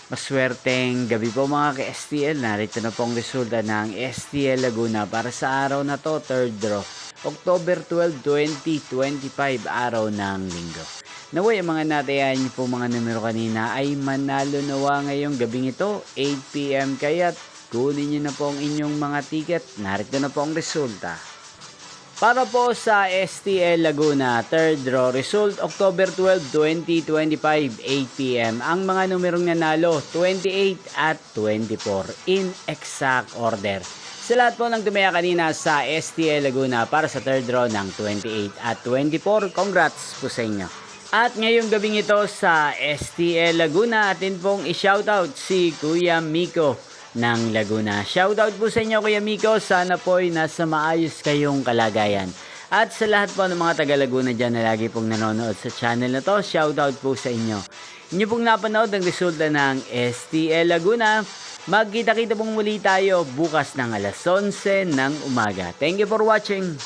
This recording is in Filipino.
Maswerteng gabi po mga ka-STL. Narito na pong resulta ng STL Laguna para sa araw na to, third draw. October 12, 2025, araw ng linggo. Naway ang mga natayan niyo po mga numero kanina ay manalo nawa ngayong gabing ito, 8 PM. Kaya't kunin niyo na po ang inyong mga ticket. Narito na po ang resulta. Para po sa STL Laguna, third draw result, October 12, 2025, 8 PM. Ang mga numerong nanalo, 28 at 24 in exact order. Sa lahat po ng tumaya kanina sa STL Laguna para sa third draw ng 28 at 24, congrats po sa inyo. At ngayong gabing ito sa STL Laguna, atin pong i-shoutout si Kuya Miko ng Laguna. Shoutout po sa inyo Kuya Miko, sana po'y nasa maayos kayong kalagayan. At sa lahat po ng mga taga Laguna dyan na lagi pong nanonood sa channel na to, shoutout po sa inyo. Inyo pong napanood ang resulta ng STL Laguna. Magkita-kita pong muli tayo bukas ng alas 11 ng umaga. Thank you for watching.